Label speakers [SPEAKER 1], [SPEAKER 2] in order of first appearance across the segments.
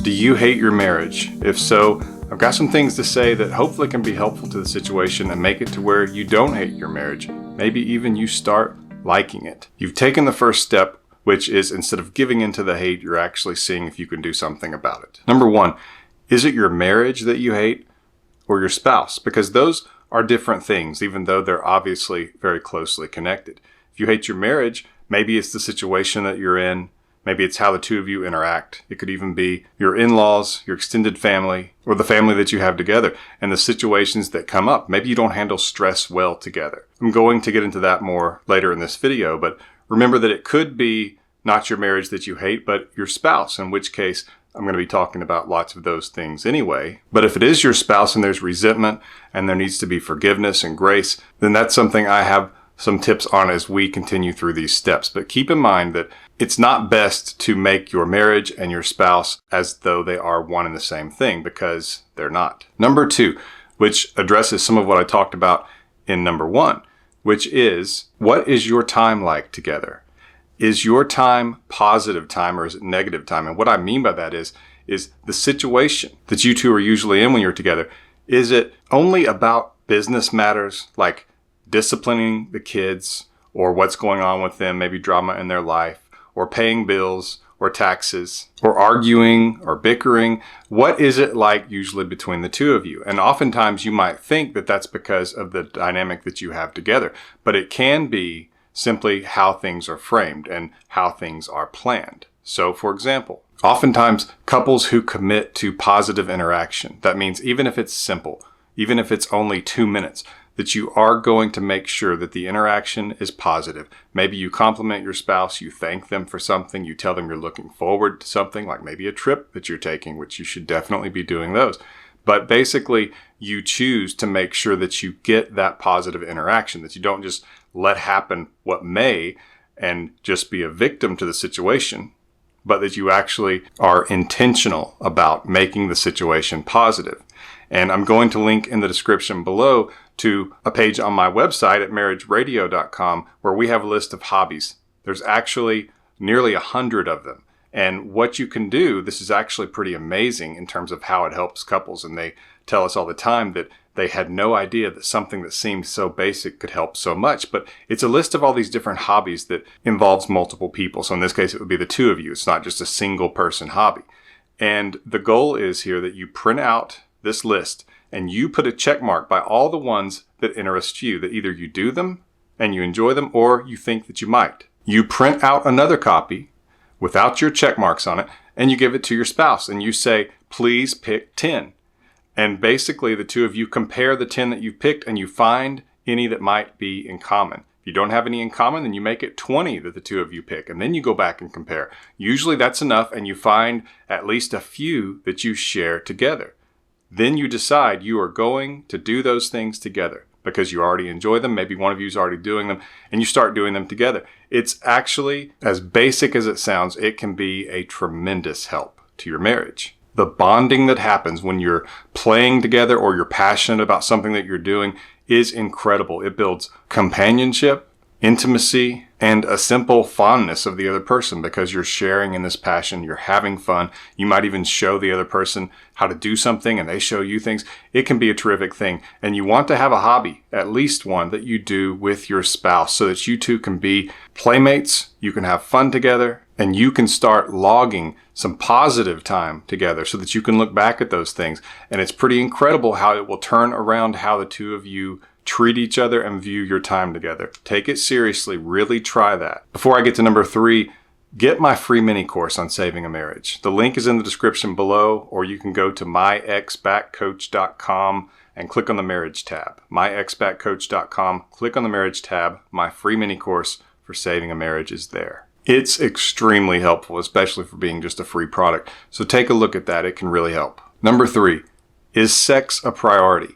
[SPEAKER 1] Do you hate your marriage? If so, I've got some things to say that hopefully can be helpful to the situation and make it to where you don't hate your marriage. Maybe even you start liking it. You've taken the first step, which is instead of giving into the hate, you're actually seeing if you can do something about it. Number one, is it your marriage that you hate or your spouse? Because those are different things, even though they're obviously very closely connected. If you hate your marriage, maybe it's the situation that you're in. Maybe it's how the two of you interact. It could even be your in-laws, your extended family, or the family that you have together, and the situations that come up. Maybe you don't handle stress well together. I'm going to get into that more later in this video, but remember that it could be not your marriage that you hate, but your spouse, in which case I'm going to be talking about lots of those things anyway. But if it is your spouse and there's resentment and there needs to be forgiveness and grace, then that's something I have some tips on as we continue through these steps. But keep in mind that it's not best to make your marriage and your spouse as though they are one and the same thing, because they're not. Number two, which addresses some of what I talked about in number one, which is, what is your time like together? Is your time positive time or is it negative time? And what I mean by that is the situation that you two are usually in when you're together, is it only about business matters like disciplining the kids or what's going on with them, maybe drama in their life, or paying bills or taxes, or arguing or bickering? What is it like usually between the two of you? And oftentimes you might think that that's because of the dynamic that you have together, but it can be simply how things are framed and how things are planned. So for example, oftentimes couples who commit to positive interaction, that means even if it's simple, even if it's only 2 minutes, that you are going to make sure that the interaction is positive. Maybe you compliment your spouse, you thank them for something, you tell them you're looking forward to something, like maybe a trip that you're taking, which you should definitely be doing those. But basically, you choose to make sure that you get that positive interaction, that you don't just let happen what may and just be a victim to the situation, but that you actually are intentional about making the situation positive. And I'm going to link in the description below to a page on my website at marriageradio.com where we have a list of hobbies. There's actually nearly 100 of them. And what you can do, this is actually pretty amazing in terms of how it helps couples. And they tell us all the time that they had no idea that something that seemed so basic could help so much. But it's a list of all these different hobbies that involves multiple people. So in this case, it would be the two of you. It's not just a single person hobby. And the goal is here that you print out this list and you put a check mark by all the ones that interest you, that either you do them and you enjoy them or you think that you might. You print out another copy without your check marks on it and you give it to your spouse and you say, please pick 10. And basically the two of you compare the 10 that you've picked and you find any that might be in common. If you don't have any in common, then you make it 20 that the two of you pick and then you go back and compare. Usually that's enough and you find at least a few that you share together. Then you decide you are going to do those things together because you already enjoy them. Maybe one of you is already doing them and you start doing them together. It's actually, as basic as it sounds, it can be a tremendous help to your marriage. The bonding that happens when you're playing together or you're passionate about something that you're doing is incredible. It builds companionship, intimacy, and a simple fondness of the other person because you're sharing in this passion, you're having fun. You might even show the other person how to do something and they show you things. It can be a terrific thing. And you want to have a hobby, at least one that you do with your spouse so that you two can be playmates, you can have fun together, and you can start logging some positive time together so that you can look back at those things. And it's pretty incredible how it will turn around how the two of you treat each other and view your time together. Take it seriously. Really try that. Before I get to number 3, get my free mini course on saving a marriage. The link is in the description below, or you can go to myexbackcoach.com and click on the marriage tab. myexbackcoach.com, click on the marriage tab. My free mini course for saving a marriage is there. It's extremely helpful, especially for being just a free product. So take a look at that. It can really help. Number 3, is sex a priority?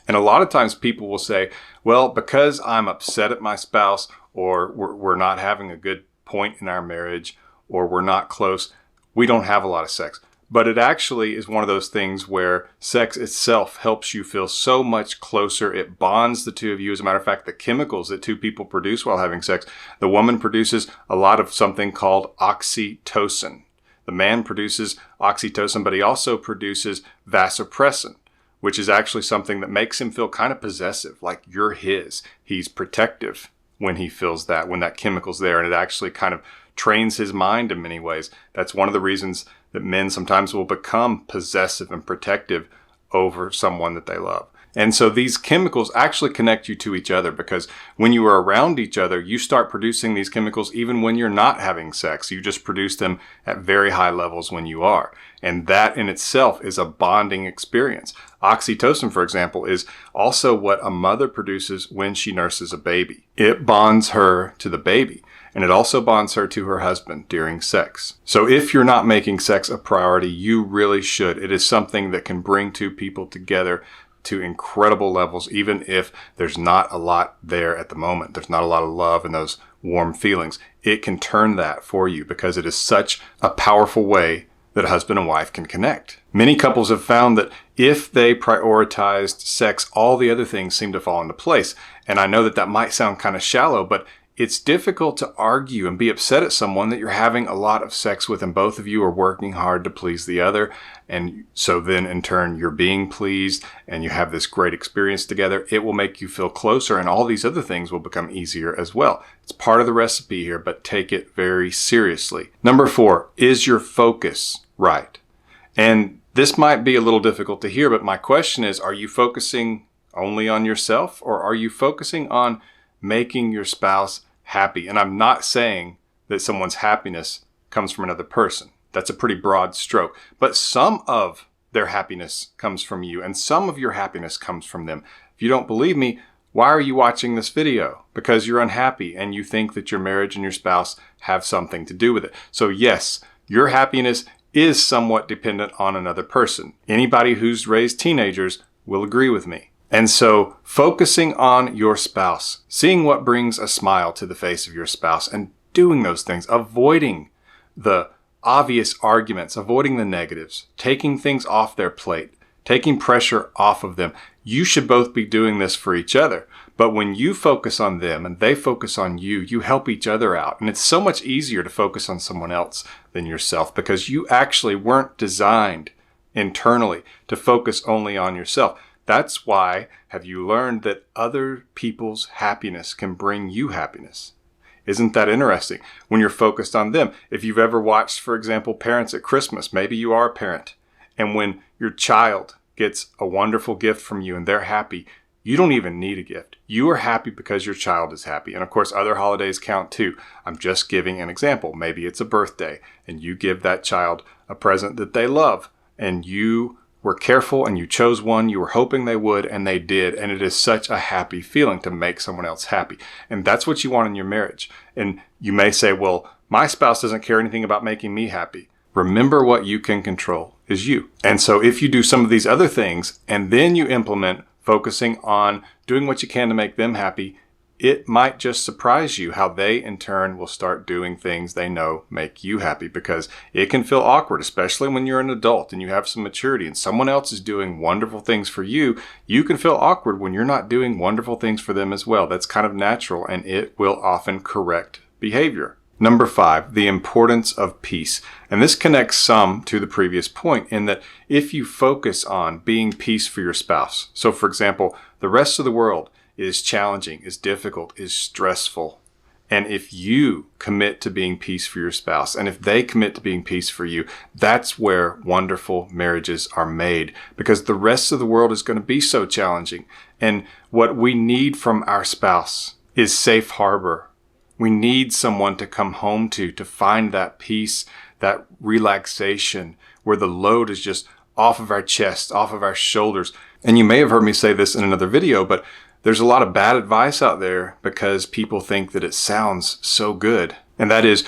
[SPEAKER 1] And a lot of times people will say, well, because I'm upset at my spouse, or we're not having a good point in our marriage, or we're not close, we don't have a lot of sex. But it actually is one of those things where sex itself helps you feel so much closer. It bonds the two of you. As a matter of fact, the chemicals that two people produce while having sex, the woman produces a lot of something called oxytocin. The man produces oxytocin, but he also produces vasopressin, which is actually something that makes him feel kind of possessive, like you're his. He's protective when he feels that, when that chemical's there, and it actually kind of trains his mind in many ways. That's one of the reasons that men sometimes will become possessive and protective over someone that they love. And so these chemicals actually connect you to each other, because when you are around each other, you start producing these chemicals even when you're not having sex. You just produce them at very high levels when you are. And that in itself is a bonding experience. Oxytocin, for example, is also what a mother produces when she nurses a baby. It bonds her to the baby, and it also bonds her to her husband during sex. So if you're not making sex a priority, you really should. It is something that can bring two people together to incredible levels, even if there's not a lot there at the moment. There's not a lot of love and those warm feelings. It can turn that for you, because it is such a powerful way that a husband and wife can connect. Many couples have found that if they prioritized sex, all the other things seem to fall into place. And I know that that might sound kind of shallow, but it's difficult to argue and be upset at someone that you're having a lot of sex with and both of you are working hard to please the other. And so then in turn, you're being pleased and you have this great experience together. It will make you feel closer, and all these other things will become easier as well. It's part of the recipe here, but take it very seriously. Number 4, is your focus right? And this might be a little difficult to hear, but my question is, are you focusing only on yourself, or are you focusing on making your spouse happy? And I'm not saying that someone's happiness comes from another person. That's a pretty broad stroke. But some of their happiness comes from you, and some of your happiness comes from them. If you don't believe me, why are you watching this video? Because you're unhappy and you think that your marriage and your spouse have something to do with it. So yes, your happiness is somewhat dependent on another person. Anybody who's raised teenagers will agree with me. And so focusing on your spouse, seeing what brings a smile to the face of your spouse and doing those things, avoiding the obvious arguments, avoiding the negatives, taking things off their plate, taking pressure off of them. You should both be doing this for each other. But when you focus on them and they focus on you, you help each other out. And it's so much easier to focus on someone else than yourself, because you actually weren't designed internally to focus only on yourself. That's why have you learned that other people's happiness can bring you happiness? Isn't that interesting? When you're focused on them. If you've ever watched, for example, parents at Christmas, maybe you are a parent, and when your child gets a wonderful gift from you and they're happy, you don't even need a gift. You are happy because your child is happy. And of course, other holidays count too. I'm just giving an example. Maybe it's a birthday and you give that child a present that they love, and you were careful and you chose one you were hoping they would, and they did. And it is such a happy feeling to make someone else happy. And that's what you want in your marriage. And you may say, well, my spouse doesn't care anything about making me happy. Remember, what you can control is you. And so if you do some of these other things and then you implement focusing on doing what you can to make them happy, it might just surprise you how they in turn will start doing things they know make you happy, because it can feel awkward, especially when you're an adult and you have some maturity and someone else is doing wonderful things for you. You can feel awkward when you're not doing wonderful things for them as well. That's kind of natural, and it will often correct behavior. Number 5, the importance of peace. And this connects some to the previous point, in that if you focus on being peace for your spouse, so for example, the rest of the world is challenging, is difficult, is stressful. And if you commit to being peace for your spouse, and if they commit to being peace for you, that's where wonderful marriages are made, because the rest of the world is going to be so challenging. And what we need from our spouse is safe harbor. We need someone to come home to find that peace, that relaxation, where the load is just off of our chest, off of our shoulders. And you may have heard me say this in another video, but there's a lot of bad advice out there because people think that it sounds so good. And that is,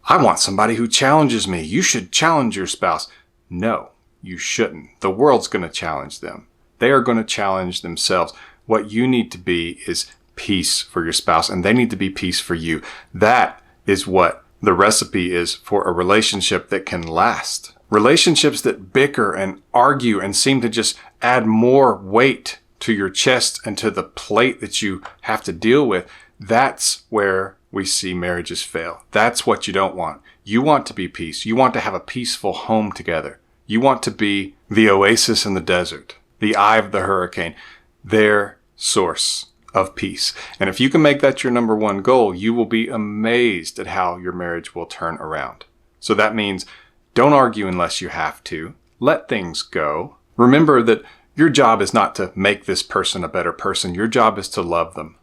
[SPEAKER 1] I want somebody who challenges me. You should challenge your spouse. No, you shouldn't. The world's going to challenge them. They are going to challenge themselves. What you need to be is peace for your spouse, and they need to be peace for you. That is what the recipe is for a relationship that can last. Relationships that bicker and argue and seem to just add more weight to your chest and to the plate that you have to deal with, that's where we see marriages fail. That's what you don't want. You want to be peace. You want to have a peaceful home together. You want to be the oasis in the desert, the eye of the hurricane, their source of peace. And if you can make that your number one goal, you will be amazed at how your marriage will turn around. So that means don't argue unless you have to. Let things go. Remember that your job is not to make this person a better person. Your job is to love them.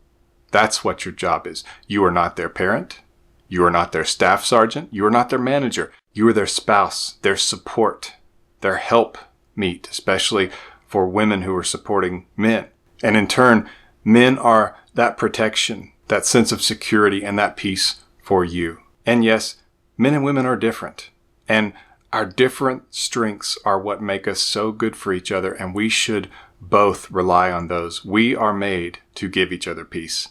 [SPEAKER 1] That's what your job is. You are not their parent. You are not their staff sergeant. You are not their manager. You are their spouse, their support, their help meet, especially for women who are supporting men. And in turn, men are that protection, that sense of security, and that peace for you. And yes, men and women are different. And our different strengths are what make us so good for each other, and we should both rely on those. We are made to give each other peace.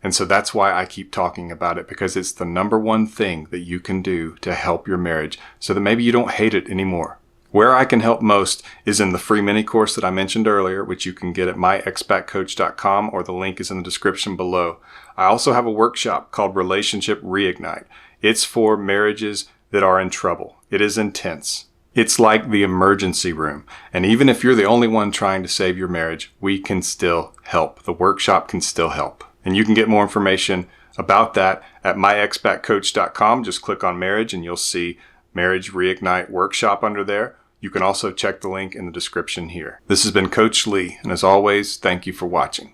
[SPEAKER 1] And so that's why I keep talking about it, because it's the number one thing that you can do to help your marriage so that maybe you don't hate it anymore. Where I can help most is in the free mini course that I mentioned earlier, which you can get at myexpatcoach.com, or the link is in the description below. I also have a workshop called Relationship Reignite. It's for marriages that are in trouble. It is intense. It's like the emergency room. And even if you're the only one trying to save your marriage, we can still help. The workshop can still help. And you can get more information about that at myexpatcoach.com. Just click on marriage and you'll see Marriage Reignite Workshop under there. You can also check the link in the description here. This has been Coach Lee, and as always, thank you for watching.